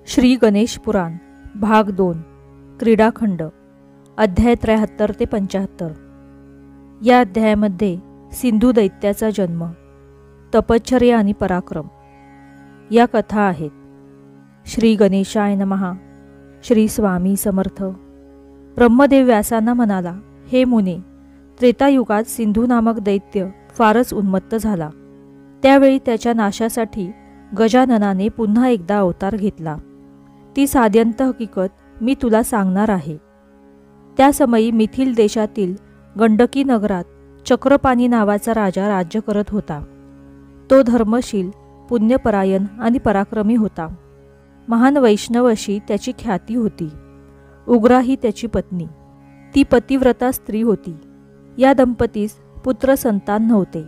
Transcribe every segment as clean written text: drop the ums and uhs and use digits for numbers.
श्री गणेश पुराण भाग 2 क्रीडाखंड अध्याय 73 ते 75। या अध्यायामध्ये सिंधू दैत्याचा जन्म, तपश्चर्या आणि पराक्रम या कथा आहेत। श्री गणेशाय नमः। श्री स्वामी समर्थ। ब्रह्मदेव व्यासांना म्हणाला, हे मुने, त्रेतायुगात सिंधू नामक दैत्य फारच उन्मत्त झाला। त्यावेळी त्याच्या नाशासाठी गजाननाने पुन्हा एकदा अवतार घेतला। ती साध्यंत हकीकत मी तुला सांगणार आहे। त्या समयी मिथिल देशातील गंडकी नगरात चक्रपाणी नावाचा राजा राज्य करत होता। तो धर्मशील, पुण्यपरायण आणि पराक्रमी होता। महान वैष्णव अशी त्याची ख्याती होती। उग्रा ही त्याची पत्नी। ती पतिव्रता स्त्री होती। या दंपतीस पुत्र संतान नव्हते।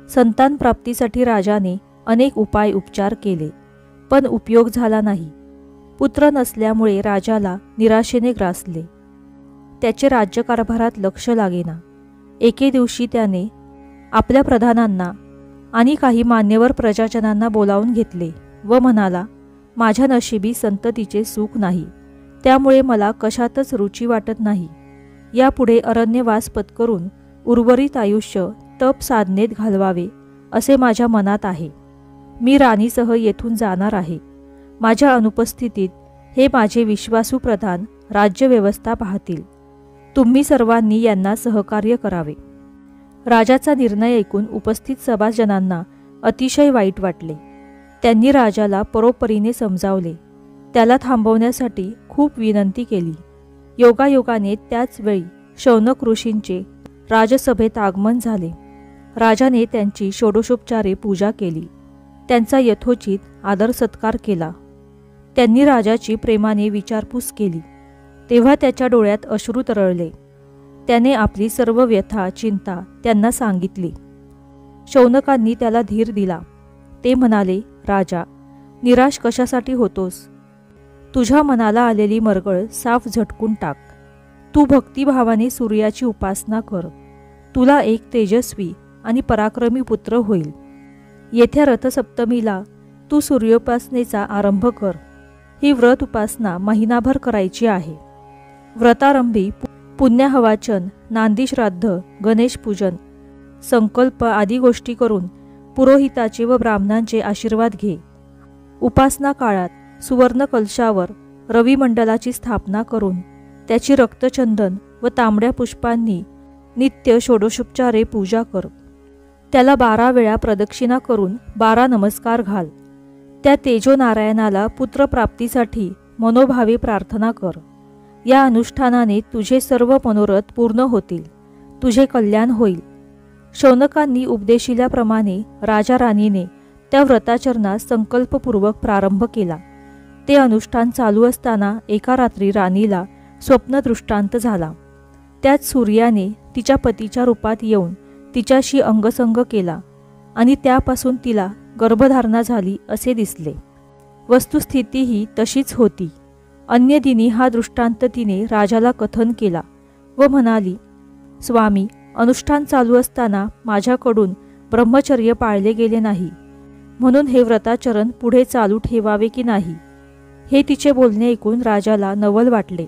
संतान प्राप्तीसाठी राजाने अनेक उपाय उपचार केले, पण उपयोग झाला नाही। पुत्र नसल्यामुळे राजाला निराशेने ग्रासले। त्याचे राज्यकारभारात लक्ष लागेना। एके दिवशी त्याने आपल्या प्रधानांना आणि काही मान्यवर प्रजाजनांना बोलावून घेतले व म्हणाला, माझ्या नशिबी संततीचे सुख नाही, त्यामुळे मला कशातच रुची वाटत नाही। यापुढे अरण्यवास पत्करून उर्वरित आयुष्य तप साधनेत घालवावे असे माझ्या मनात आहे। मी राणीसह येथून जाणार आहे। माझ्या अनुपस्थितीत हे माझे विश्वासू प्रधान राज्यव्यवस्था पाहतील। तुम्ही सर्वांनी यांना सहकार्य करावे। राजाचा निर्णय ऐकून उपस्थित सभाजनांना अतिशय वाईट वाटले। त्यांनी राजाला परोपरीने समजावले। त्याला थांबवण्यासाठी खूप विनंती केली। योगायोगाने त्याच वेळी शौनक ऋषींचे राजसभेत आगमन झाले। राजाने त्यांची षोडशोपचारे पूजा केली। त्यांचा यथोचित आदर सत्कार केला। त्यांनी राजाची प्रेमाने विचारपूस केली। तेव्हा त्याच्या डोळ्यात अश्रू तरळले। त्याने आपली सर्व व्यथा चिंता त्यांना सांगितली। शौनकांनी त्याला धीर दिला। ते म्हणाले, राजा, निराश कशासाठी होतोस? तुझ्या मनाला आलेली मरगळ साफ झटकून टाक। तू भक्तिभावाने सूर्याची उपासना कर। तुला एक तेजस्वी आणि पराक्रमी पुत्र होईल। येत्या रथसप्तमीला तू सूर्योपासनेचा आरंभ कर। ही व्रत उपासना महिनाभर करायची आहे। व्रतारंभी पुण्याहवाचन, नांदी श्राद्ध, गणेश पूजन, संकल्प आदी गोष्टी करून पुरोहिताचे व ब्राह्मणांचे आशीर्वाद घे। उपासना काळात सुवर्ण कलशावर रविमंडलाची स्थापना करून त्याची रक्तचंदन व तांबड्या पुष्पांनी नित्य षोडशोपचारे पूजा कर। त्याला 12 वेळा प्रदक्षिणा करून 12 नमस्कार घाल। त्या तेजोनारायणाला पुत्रप्राप्तीसाठी मनोभावे प्रार्थना कर। या अनुष्ठानाने तुझे सर्व मनोरथ पूर्ण होतील। तुझे कल्याण होईल। शौनकांनी उपदेशिल्याप्रमाणे राजा राणीने त्या व्रताचरणास संकल्पपूर्वक प्रारंभ केला। ते अनुष्ठान चालू असताना एका रात्री राणीला स्वप्नदृष्टांत झाला। त्यात सूर्याने तिच्या पतीच्या रूपात येऊन तिच्याशी अंगसंग केला आणि त्यापासून तिला गर्भधारणा झाली असे दिसले। वस्तुस्थिती ही तशीच होती। अन्य दिनी हा दृष्टांत तिने राजाला कथन केला व म्हणाली, स्वामी, अनुष्ठान चालू असताना माझ्याकडून ब्रह्मचर्य पाळले गेले नाही, म्हणून हे व्रताचरण पुढे चालू ठेवावे की नाही? हे तिचे बोलणे ऐकून राजाला नवल वाटले।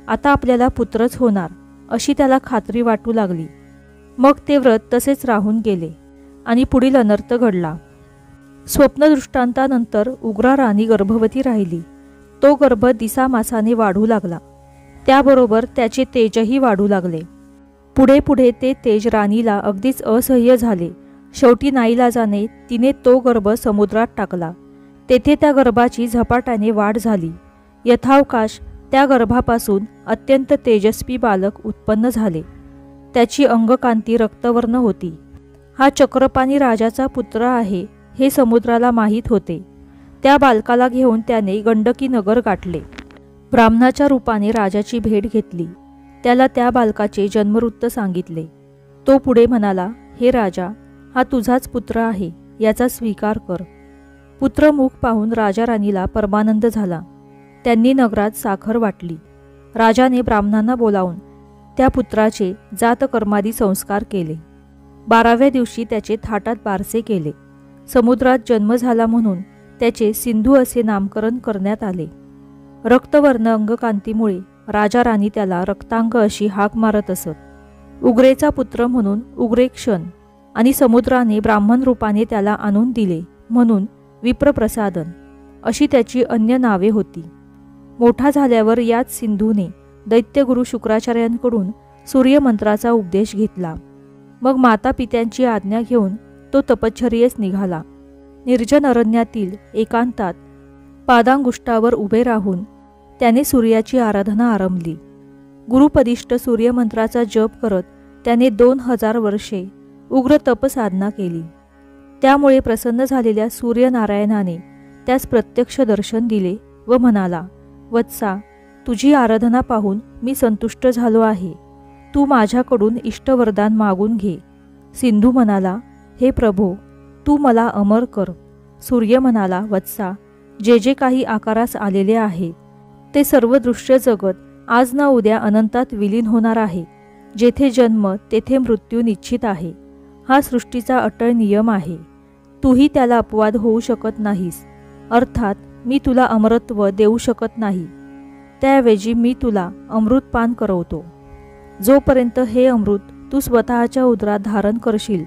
आता आपल्याला पुत्रच होणार अशी त्याला खात्री वाटू लागली। मग ते व्रत तसेच राहून गेले आणि पुढील अनर्थ घडला। स्वप्नदृष्टांतानंतर उग्रा राणी गर्भवती राहिली। तो गर्भ दिसामासाने वाढू लागला। त्याबरोबर त्याचे तेजही वाढू लागले। पुढे पुढे ते तेज राणीला अगदीच असह्य झाले। शेवटी नाईलाजाने तिने तो गर्भ समुद्रात टाकला। तेथे त्या गर्भाची झपाट्याने वाढ झाली। यथावकाश त्या गर्भापासून अत्यंत तेजस्वी बालक उत्पन्न झाले। त्याची अंगकांती रक्तवर्ण होती। हा चक्रपाणी राजाचा पुत्र आहे हे समुद्राला माहीत होते। त्या बालकाला घेऊन त्याने गंडकी नगर गाठले। ब्राह्मणाच्या रूपाने राजाची भेट घेतली। त्याला त्या बालकाचे जन्मवृत्त सांगितले। तो पुढे म्हणाला, हे राजा, हा तुझाच पुत्र आहे, याचा स्वीकार कर। पुत्रमुख पाहून राजा राणीला परमानंद झाला। त्यांनी नगरात साखर वाटली। राजाने ब्राह्मणांना बोलावून त्या पुत्राचे जातकर्मादी संस्कार केले। 12व्या दिवशी त्याचे थाटात बारसे केले। समुद्रात जन्म झाला म्हणून त्याचे सिंधू असे नामकरण करण्यात आले. रक्तवर्ण अंगकांतीमुळे राजा राणी त्याला रक्तांग अशी हाक मारत असत. उग्रेचा पुत्र म्हणून उग्रेक्षण आणि समुद्राने ब्राह्मण रूपाने त्याला आणून दिले म्हणून विप्रप्रसादन अशी त्याची अन्य नावे होती. मोठा झाल्यावर याच सिंधूने दैत्यगुरु शुक्राचार्यांकडून सूर्यमंत्राचा उपदेश घेतला. मग माता पित्यांची आज्ञा घेऊन तो तपश्चर्येस निघाला. निर्जन अरण्यातील एकांतात पादांगुष्ठावर उभे राहून त्याने सूर्याची आराधना आरंभली. गुरुपदिष्ट सूर्यमंत्राचा जप करत त्याने 2000 वर्षे उग्र तपसाधना केली. त्यामुळे प्रसन्न झालेल्या सूर्यनारायणाने त्यास प्रत्यक्ष दर्शन दिले व म्हणाला, वत्सा, तुझी आराधना पाहून मी संतुष्ट झालो आहे. तू माझ्याकडून इष्टवरदान मागून घे. सिंधू म्हणाला, हे प्रभो, तू मला अमर कर. सूर्य म्हणाला, वत्सा, जे जे काही आकारास आलेले आहे ते सर्व दृश्य जगत आज ना उद्या अनंतात विलीन होणार आहे. जेथे जन्म तेथे मृत्यू निश्चित आहे. हा सृष्टीचा अटळ नियम आहे. तूही त्याला अपवाद होऊ शकत नाहीस. अर्थात मी तुला अमरत्व देऊ शकत नाही. त्याऐवजी मी तुला अमृतपान करवतो. जोपर्यंत हे अमृत तू स्वतःच्या उदरात धारण करशील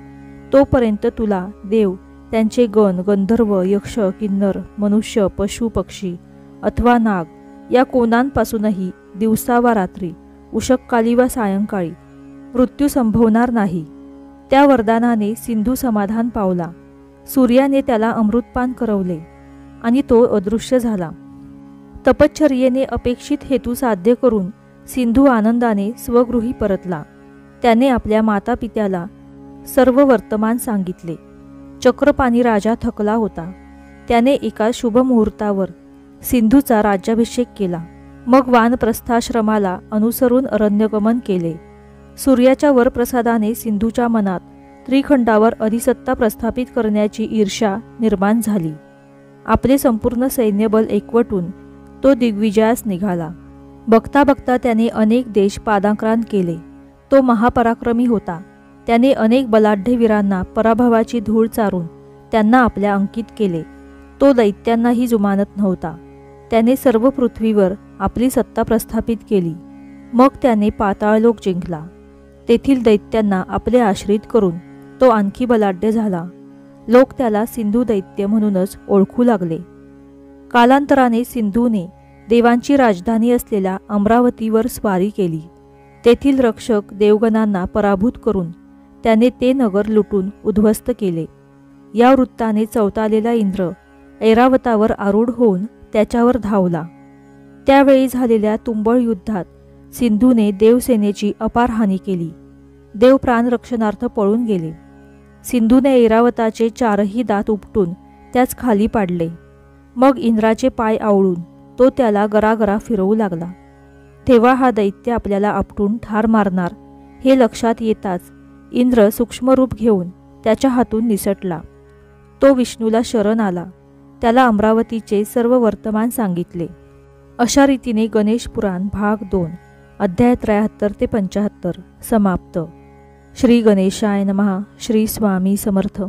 तोपर्यंत तुला देव, त्यांचे गण, गंधर्व, यक्ष, किन्नर, मनुष्य, पशु, पक्षी अथवा नाग या कोणांपासूनही दिवसा वा रात्री, उषक्काली वा सायंकाळी मृत्यू संभवणार नाही. त्या वरदानाने सिंधू समाधान पावला. सूर्याने त्याला अमृतपान करवले आणि तो अदृश्य झाला. तपश्चर्येने अपेक्षित हेतू साध्य करून सिंधू आनंदाने स्वगृही परतला. त्याने आपल्या मातापित्याला सर्व वर्तमान सांगितले. चक्रपाणी राजा थकला होता. त्याने एका शुभ मुहूर्तावर सिंधूचा राज्याभिषेक केला. मग वानप्रस्थाश्रमाला अनुसरून अरण्यगमन केले. सूर्याच्या वरप्रसादाने सिंधूच्या मनात त्रिखंडावर अधिसत्ता प्रस्थापित करण्याची ईर्ष्या निर्माण झाली. आपले संपूर्ण सैन्यबल एकवटून तो दिग्विजयास निघाला. बघता बघता त्याने अनेक देश पादाक्रांत केले. तो महापराक्रमी होता. त्याने अनेक बलाढ्य वीरांना पराभवाची धूळ चारून त्यांना आपल्या अंकित केले. तो दैत्यांनाही जुमानत नव्हता. त्याने सर्व पृथ्वीवर आपली सत्ता प्रस्थापित केली. मग त्याने पाताळलोक जिंकला. तेथील दैत्यांना आपले आश्रित करून तो आणखी बलाढ्य झाला. लोक त्याला सिंधू दैत्य म्हणूनच ओळखू लागले. कालांतराने सिंधूने देवांची राजधानी असलेल्या अमरावतीवर स्वारी केली. तेथील रक्षक देवगणांना पराभूत करून त्याने ते नगर लुटून उद्ध्वस्त केले. या वृत्ताने चवतालेला इंद्र ऐरावतावर आरूढ होऊन त्याच्यावर धावला. त्यावेळी झालेल्या तुंबळ युद्धात सिंधूने देवसेनेची अपार हानी केली. देव प्राणरक्षणार्थ पळून गेले. सिंधूने ऐरावताचे 4ही दात उपटून त्याच खाली पाडले. मग इंद्राचे पाय आवळून तो त्याला गरागरा फिरवू लागला. तेव्हा हा दैत्य आपल्याला आपटून ठार मारणार हे लक्षात येताच इंद्र सूक्ष्मरूप घेऊन त्याच्या हातून निसटला. तो विष्णूला शरण आला. त्याला अमरावतीचे सर्व वर्तमान सांगितले. अशा रीतीने गणेश पुराण भाग 2 अध्याय 73 ते 75 समाप्त. श्री गणेशाय नमः. श्री स्वामी समर्थ.